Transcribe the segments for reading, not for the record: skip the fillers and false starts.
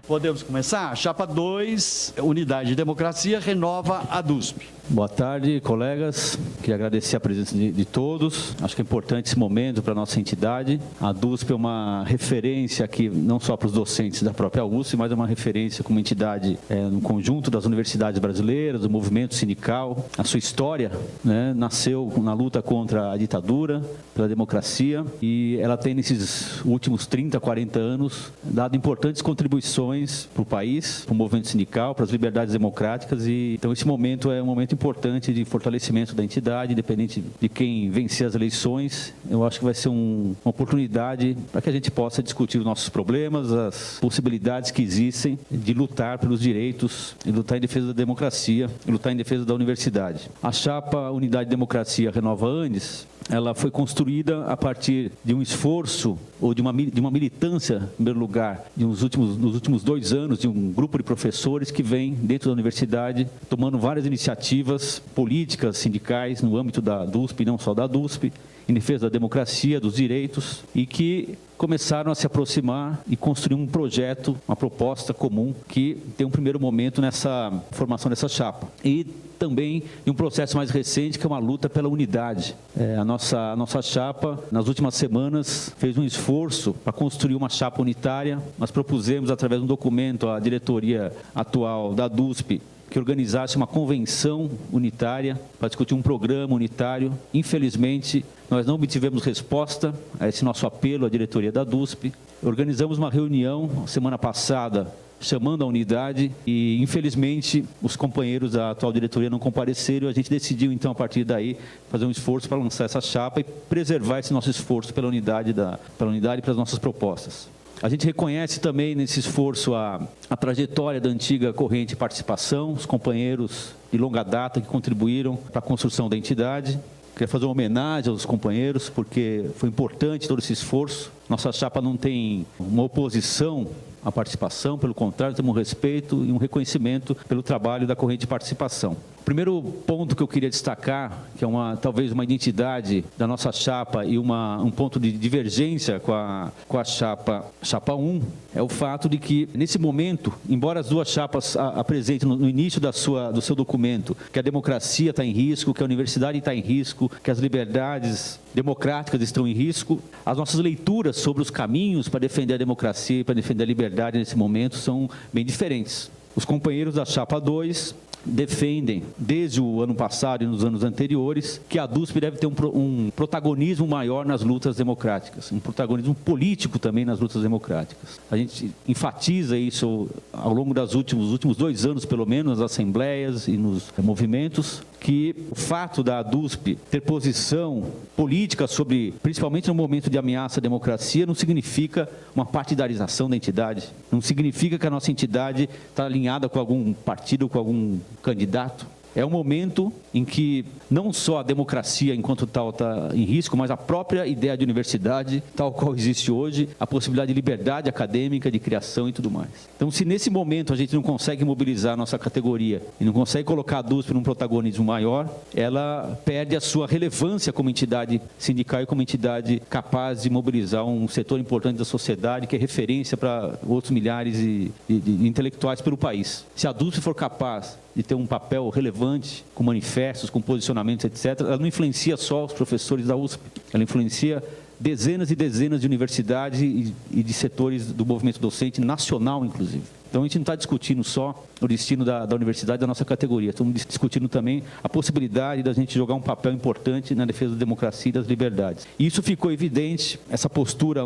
Podemos começar? Chapa 2, Unidade e Democracia, renova a DUSP. Boa tarde, colegas. Queria agradecer a presença de todos. Acho que é importante esse momento para a nossa entidade. A DUSP é uma referência aqui, não só para os docentes da própria USP, mas é uma referência como entidade no conjunto das universidades brasileiras, do movimento sindical. A sua história, né, nasceu na luta contra a ditadura, pela democracia, e ela tem, nesses últimos 30, 40 anos, dado importantes contribuições para o país, para o movimento sindical, para as liberdades democráticas. E então esse momento é um momento importante de fortalecimento da entidade, independente de quem vencer as eleições. Eu acho que vai ser uma oportunidade para que a gente possa discutir os nossos problemas, as possibilidades que existem de lutar pelos direitos, e lutar em defesa da democracia, e lutar em defesa da universidade. A chapa Unidade e Democracia Renova Andes, ela foi construída a partir de um esforço ou de uma militância, em primeiro lugar, nos últimos 2 anos, de um grupo de professores que vem dentro da universidade tomando várias iniciativas políticas, sindicais, no âmbito da DUSP, e não só da DUSP, em defesa da democracia, dos direitos, e que começaram a se aproximar e construir um projeto, uma proposta comum que tem um primeiro momento nessa formação dessa chapa. E também em um processo mais recente, que é uma luta pela unidade. A nossa chapa, nas últimas semanas, fez um esforço para construir uma chapa unitária. Nós propusemos, através de um documento, à diretoria atual da DUSP, que organizasse uma convenção unitária para discutir um programa unitário. Infelizmente, nós não obtivemos resposta a esse nosso apelo à diretoria da DUSP. Organizamos uma reunião semana passada, chamando a unidade, e infelizmente os companheiros da atual diretoria não compareceram. A gente decidiu então, a partir daí, fazer um esforço para lançar essa chapa e preservar esse nosso esforço pela unidade e pelas nossas propostas. A gente reconhece também nesse esforço a trajetória da antiga corrente de participação, os companheiros de longa data que contribuíram para a construção da entidade. Queria fazer uma homenagem aos companheiros, porque foi importante todo esse esforço. Nossa chapa não tem uma oposição à participação, pelo contrário, temos um respeito e um reconhecimento pelo trabalho da corrente de participação. O primeiro ponto que eu queria destacar, que é talvez uma identidade da nossa chapa e um ponto de divergência com a chapa 1, é o fato de que, nesse momento, embora as duas chapas apresentem no início do seu documento que a democracia está em risco, que a universidade está em risco, que as liberdades democráticas estão em risco, as nossas leituras sobre os caminhos para defender a democracia e para defender a liberdade nesse momento são bem diferentes. Os companheiros da chapa 2 defendem, desde o ano passado e nos anos anteriores, que a DUSP deve ter um protagonismo maior nas lutas democráticas, um protagonismo político também nas lutas democráticas. A gente enfatiza isso ao longo dos últimos 2 anos, pelo menos, nas assembleias e nos movimentos, que o fato da DUSP ter posição política sobre, principalmente no momento de ameaça à democracia, não significa uma partidarização da entidade, não significa que a nossa entidade está alinhada com algum partido, com algum candidato. É um momento em que não só a democracia enquanto tal está em risco, mas a própria ideia de universidade, tal qual existe hoje, a possibilidade de liberdade acadêmica, de criação e tudo mais. Então, se nesse momento a gente não consegue mobilizar a nossa categoria e não consegue colocar a DUSP num protagonismo maior, ela perde a sua relevância como entidade sindical e como entidade capaz de mobilizar um setor importante da sociedade, que é referência para outros milhares de intelectuais pelo país. Se a DUSP for capaz de ter um papel relevante, com manifestos, com posicionamentos, etc., ela não influencia só os professores da USP, ela influencia dezenas e dezenas de universidades e de setores do movimento docente nacional, inclusive. Então, a gente não está discutindo só o destino da universidade, da nossa categoria, estamos discutindo também a possibilidade da gente jogar um papel importante na defesa da democracia e das liberdades. E isso ficou evidente, essa postura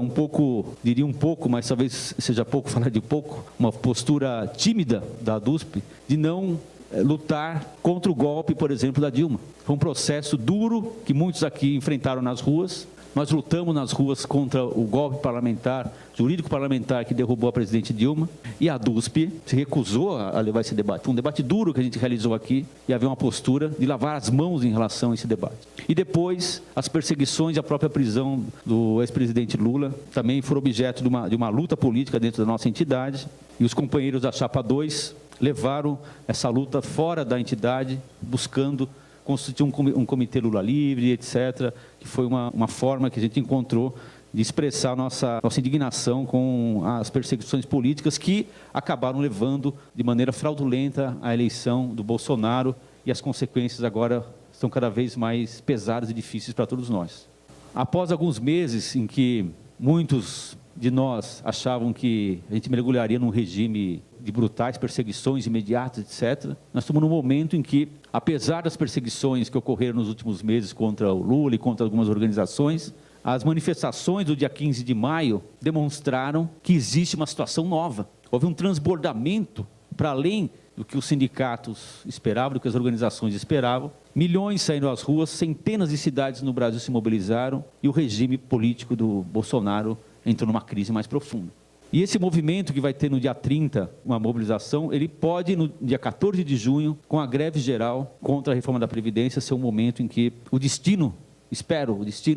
diria um pouco, mas talvez seja pouco falar de pouco, uma postura tímida da DUSP, de não lutar contra o golpe, por exemplo, da Dilma. Foi um processo duro que muitos aqui enfrentaram nas ruas. Nós lutamos nas ruas contra o golpe parlamentar, jurídico parlamentar, que derrubou a presidente Dilma, e a DUSP se recusou a levar esse debate. Foi um debate duro que a gente realizou aqui, e havia uma postura de lavar as mãos em relação a esse debate. E depois, as perseguições e a própria prisão do ex-presidente Lula também foram objeto de uma luta política dentro da nossa entidade, e os companheiros da Chapa 2 levaram essa luta fora da entidade, buscando constituir um comitê Lula livre, etc., que foi uma forma que a gente encontrou de expressar nossa indignação com as perseguições políticas que acabaram levando de maneira fraudulenta à eleição do Bolsonaro, e as consequências agora são cada vez mais pesadas e difíceis para todos nós. Após alguns meses em que muitos de nós achavam que a gente mergulharia num regime de brutais perseguições imediatas, etc., nós estamos num momento em que, apesar das perseguições que ocorreram nos últimos meses contra o Lula e contra algumas organizações, as manifestações do dia 15 de maio demonstraram que existe uma situação nova. Houve um transbordamento para além do que os sindicatos esperavam, do que as organizações esperavam. Milhões saíram às ruas, centenas de cidades no Brasil se mobilizaram e o regime político do Bolsonaro entrou numa crise mais profunda. E esse movimento que vai ter no dia 30, uma mobilização, ele pode, no dia 14 de junho, com a greve geral contra a reforma da Previdência, ser um momento em que o destino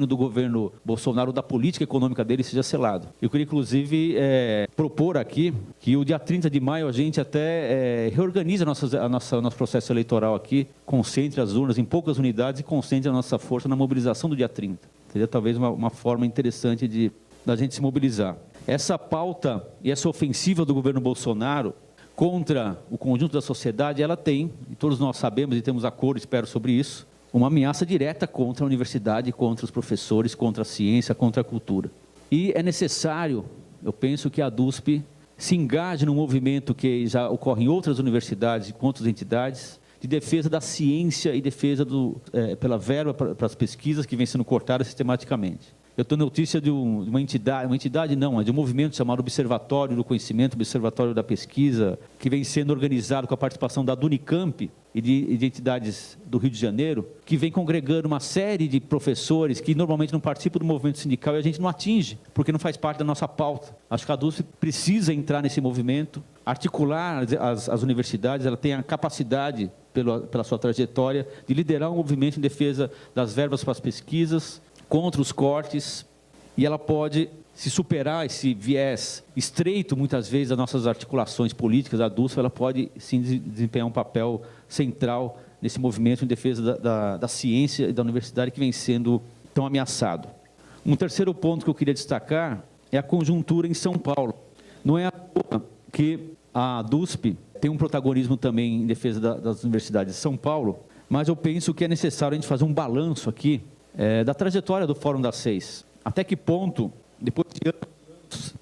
do governo Bolsonaro, da política econômica dele, seja selado. Eu queria, inclusive, propor aqui que o dia 30 de maio a gente até reorganize nosso processo eleitoral aqui, concentre as urnas em poucas unidades e concentre a nossa força na mobilização do dia 30. Seria talvez uma forma interessante da gente se mobilizar. Essa pauta e essa ofensiva do governo Bolsonaro contra o conjunto da sociedade, ela tem, e todos nós sabemos e temos acordo, espero, sobre isso, uma ameaça direta contra a universidade, contra os professores, contra a ciência, contra a cultura. E é necessário, eu penso, que a DUSP se engaje num movimento que já ocorre em outras universidades e com outras entidades, de defesa da ciência e defesa pela verba para as pesquisas que vem sendo cortada sistematicamente. Eu estou notícia de uma entidade não, é de um movimento chamado Observatório do Conhecimento, Observatório da Pesquisa, que vem sendo organizado com a participação da Unicamp e de entidades do Rio de Janeiro, que vem congregando uma série de professores que normalmente não participam do movimento sindical e a gente não atinge, porque não faz parte da nossa pauta. Acho que a DUSP precisa entrar nesse movimento, articular as universidades, ela tem a capacidade, pela sua trajetória, de liderar um movimento em defesa das verbas para as pesquisas, contra os cortes, e ela pode se superar esse viés estreito, muitas vezes, das nossas articulações políticas. A DUSP ela pode, sim, desempenhar um papel central nesse movimento em defesa da ciência e da universidade que vem sendo tão ameaçado. Um terceiro ponto que eu queria destacar é a conjuntura em São Paulo. Não é à toa que a DUSP tem um protagonismo também em defesa das universidades de São Paulo, mas eu penso que é necessário a gente fazer um balanço aqui da trajetória do Fórum das Seis. Até que ponto, depois de anos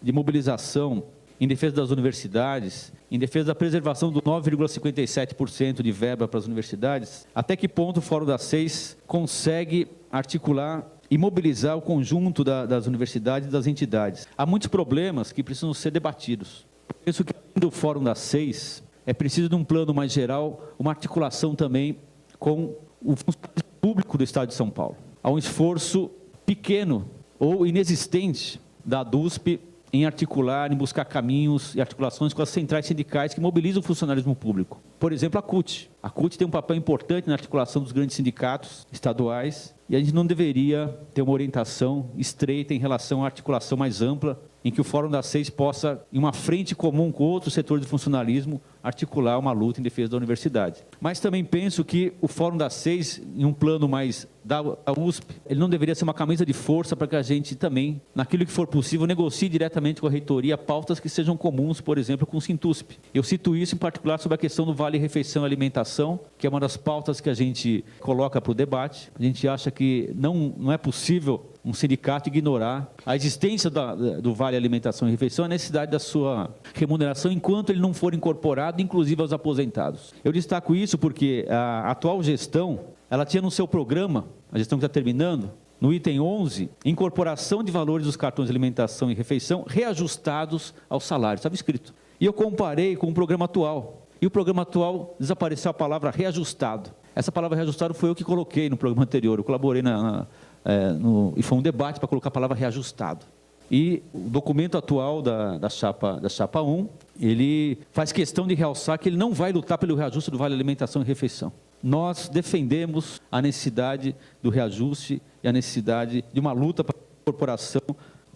de mobilização em defesa das universidades, em defesa da preservação do 9,57% de verba para as universidades, até que ponto o Fórum das Seis consegue articular e mobilizar o conjunto das universidades e das entidades. Há muitos problemas que precisam ser debatidos. Eu penso que, além do Fórum das Seis, é preciso, de um plano mais geral, uma articulação também com o funcionário público do Estado de São Paulo. Há um esforço pequeno ou inexistente da DUSP em articular, em buscar caminhos e articulações com as centrais sindicais que mobilizam o funcionalismo público. Por exemplo, a CUT. A CUT tem um papel importante na articulação dos grandes sindicatos estaduais e a gente não deveria ter uma orientação estreita em relação à articulação mais ampla, em que o Fórum das Seis possa, em uma frente comum com outros setores de funcionalismo, articular uma luta em defesa da universidade. Mas também penso que o Fórum das Seis, em um plano mais da USP, ele não deveria ser uma camisa de força para que a gente também, naquilo que for possível, negocie diretamente com a reitoria pautas que sejam comuns, por exemplo, com o Sintusp. Eu cito isso em particular sobre a questão do Vale Refeição e Alimentação, que é uma das pautas que a gente coloca para o debate. A gente acha que não é possível um sindicato ignorar a existência do Vale Alimentação e Refeição, a necessidade da sua remuneração enquanto ele não for incorporado, inclusive aos aposentados. Eu destaco isso porque a atual gestão, ela tinha no seu programa, a gestão que está terminando, no item 11, incorporação de valores dos cartões de alimentação e refeição reajustados ao salário, estava escrito. E eu comparei com o programa atual. E o programa atual desapareceu a palavra reajustado. Essa palavra reajustado foi eu que coloquei no programa anterior, eu colaborei e foi um debate para colocar a palavra reajustado. E o documento atual da chapa 1, ele faz questão de realçar que ele não vai lutar pelo reajuste do Vale Alimentação e Refeição. Nós defendemos a necessidade do reajuste e a necessidade de uma luta para a incorporação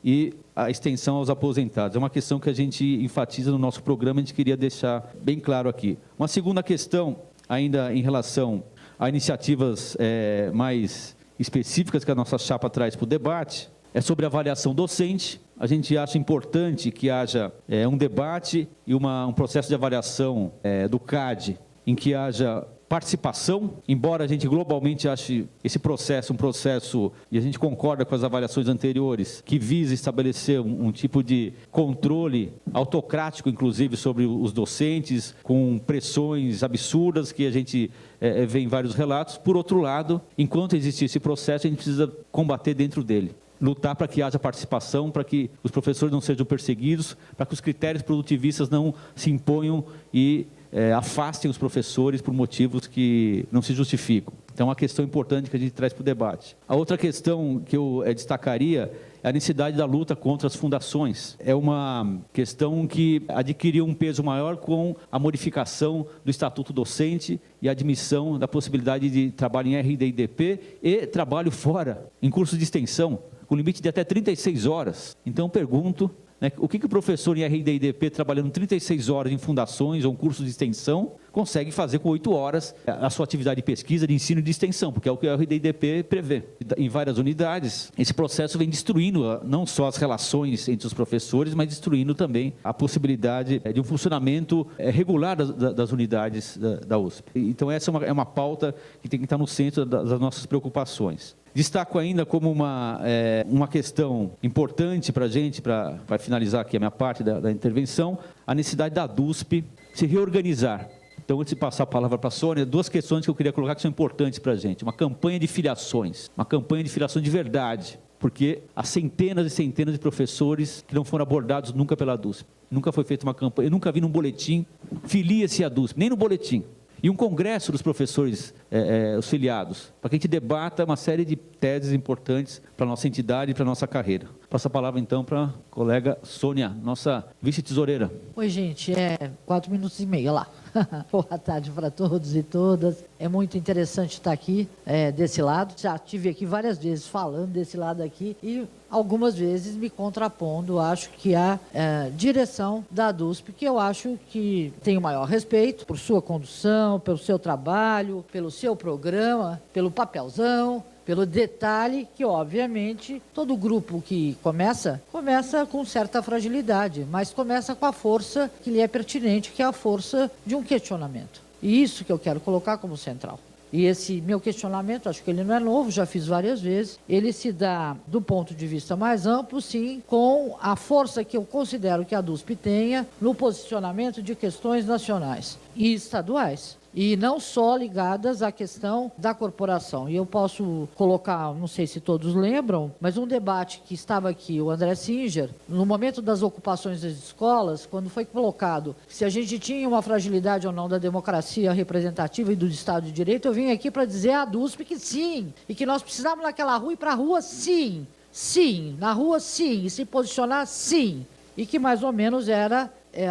e a extensão aos aposentados. É uma questão que a gente enfatiza no nosso programa, a gente queria deixar bem claro aqui. Uma segunda questão, ainda em relação a iniciativas mais específicas que a nossa chapa traz para o debate, é sobre avaliação docente. A gente acha importante que haja um debate e um processo de avaliação do CAD, em que haja participação, embora a gente globalmente ache esse processo um processo, e a gente concorda com as avaliações anteriores, que visa estabelecer um tipo de controle autocrático, inclusive, sobre os docentes, com pressões absurdas que a gente vê em vários relatos. Por outro lado, enquanto existir esse processo, a gente precisa combater dentro dele. Lutar para que haja participação, para que os professores não sejam perseguidos, para que os critérios produtivistas não se imponham e afastem os professores por motivos que não se justificam. Então, é uma questão importante que a gente traz para o debate. A outra questão que eu destacaria é a necessidade da luta contra as fundações. É uma questão que adquiriu um peso maior com a modificação do Estatuto Docente e a admissão da possibilidade de trabalho em RD&DP e trabalho fora, em curso de extensão, com limite de até 36 horas. Então, pergunto, o que o professor em RD&DP, trabalhando 36 horas em fundações ou um curso de extensão, consegue fazer com 8 horas a sua atividade de pesquisa, de ensino e de extensão, porque é o que o RD&DP prevê. Em várias unidades, esse processo vem destruindo não só as relações entre os professores, mas destruindo também a possibilidade de um funcionamento regular das unidades da USP. Então, essa é uma pauta que tem que estar no centro das nossas preocupações. Destaco ainda como uma questão importante para a gente, para finalizar aqui a minha parte da intervenção, a necessidade da DUSP se reorganizar. Então, antes de passar a palavra para a Sônia, 2 questões que eu queria colocar que são importantes para a gente. Uma campanha de filiações, uma campanha de filiação de verdade, porque há centenas e centenas de professores que não foram abordados nunca pela DUSP. Nunca foi feita uma campanha, eu nunca vi num boletim, filia-se a DUSP, nem no boletim. E um congresso dos professores os filiados, para que a gente debata uma série de teses importantes para a nossa entidade e para a nossa carreira. Passo a palavra, então, para a colega Sônia, nossa vice-tesoureira. Oi, gente, 4 minutos e meio, lá. Boa tarde para todos e todas. É muito interessante estar aqui desse lado. Já estive aqui várias vezes falando desse lado aqui e algumas vezes me contrapondo. Acho que a direção da DUSP, que eu acho que tem o maior respeito por sua condução, pelo seu trabalho, pelo seu programa, pelo papelzão, pelo detalhe que, obviamente, todo grupo que começa com certa fragilidade, mas começa com a força que lhe é pertinente, que é a força de um questionamento. E isso que eu quero colocar como central. E esse meu questionamento, acho que ele não é novo, já fiz várias vezes, ele se dá do ponto de vista mais amplo, sim, com a força que eu considero que a DUSP tenha no posicionamento de questões nacionais e estaduais. E não só ligadas à questão da corporação. E eu posso colocar, não sei se todos lembram, mas um debate que estava aqui, o André Singer, no momento das ocupações das escolas, quando foi colocado se a gente tinha uma fragilidade ou não da democracia representativa e do Estado de Direito, eu vim aqui para dizer à DUSP que sim, e que nós precisávamos naquela rua ir para a rua sim, na rua sim, e se posicionar sim, e que mais ou menos era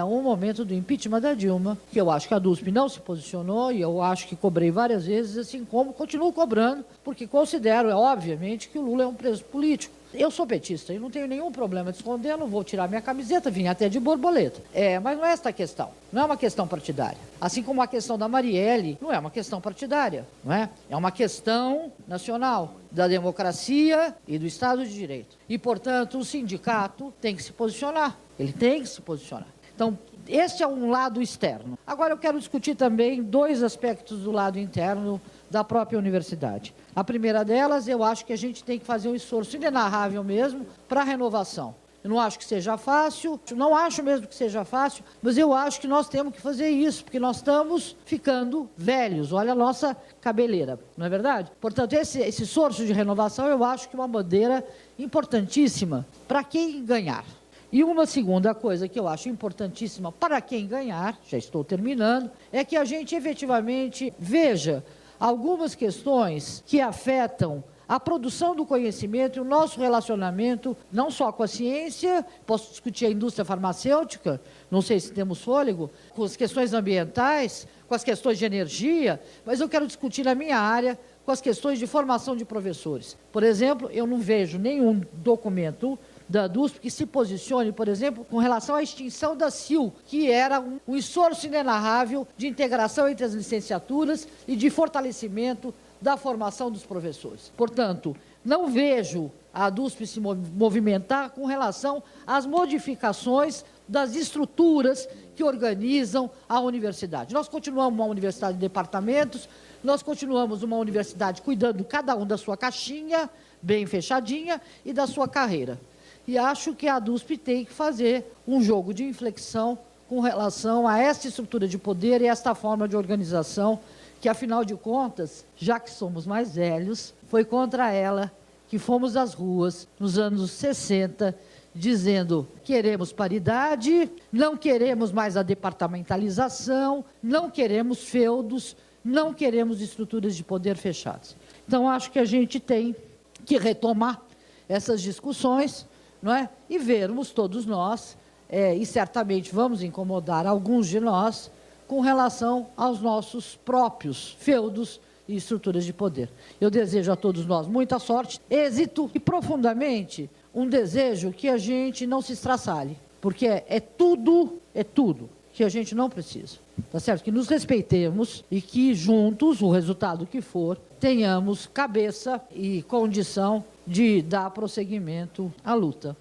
um momento do impeachment da Dilma, que eu acho que a DUSP não se posicionou, e eu acho que cobrei várias vezes, assim como continuo cobrando, porque considero, obviamente, que o Lula é um preso político. Eu sou petista e não tenho nenhum problema de esconder, não vou tirar minha camiseta, vim até de borboleta. Mas não é esta a questão, não é uma questão partidária. Assim como a questão da Marielle não é uma questão partidária, não é? É uma questão nacional, da democracia e do Estado de Direito. E, portanto, o sindicato tem que se posicionar, ele tem que se posicionar. Então, este é um lado externo. Agora eu quero discutir também 2 aspectos do lado interno da própria universidade. A primeira delas, eu acho que a gente tem que fazer um esforço inenarrável mesmo para a renovação. Eu não acho que seja fácil, não acho mesmo que seja fácil, mas eu acho que nós temos que fazer isso, porque nós estamos ficando velhos, olha a nossa cabeleira, não é verdade? Portanto, esse esforço de renovação, eu acho que é uma bandeira importantíssima para quem ganhar. E uma segunda coisa que eu acho importantíssima para quem ganhar, já estou terminando, é que a gente efetivamente veja algumas questões que afetam a produção do conhecimento e o nosso relacionamento, não só com a ciência, posso discutir a indústria farmacêutica, não sei se temos fôlego, com as questões ambientais, com as questões de energia, mas eu quero discutir na minha área com as questões de formação de professores. Por exemplo, eu não vejo nenhum documento da DUSP que se posicione, por exemplo, com relação à extinção da CIL, que era um esforço inenarrável de integração entre as licenciaturas e de fortalecimento da formação dos professores. Portanto, não vejo a ADUSP se movimentar com relação às modificações das estruturas que organizam a universidade. Nós continuamos uma universidade de departamentos, nós continuamos uma universidade cuidando cada um da sua caixinha, bem fechadinha, e da sua carreira. E acho que a ADUSP tem que fazer um jogo de inflexão com relação a esta estrutura de poder e esta forma de organização, que, afinal de contas, já que somos mais velhos, foi contra ela que fomos às ruas nos anos 60, dizendo: queremos paridade, não queremos mais a departamentalização, não queremos feudos, não queremos estruturas de poder fechadas. Então, acho que a gente tem que retomar essas discussões, não é? E vermos todos nós, e certamente vamos incomodar alguns de nós, com relação aos nossos próprios feudos e estruturas de poder. Eu desejo a todos nós muita sorte, êxito e, profundamente, um desejo que a gente não se estraçalhe, porque é tudo que a gente não precisa, tá certo? Que nos respeitemos e que juntos, o resultado que for, tenhamos cabeça e condição de dar prosseguimento à luta.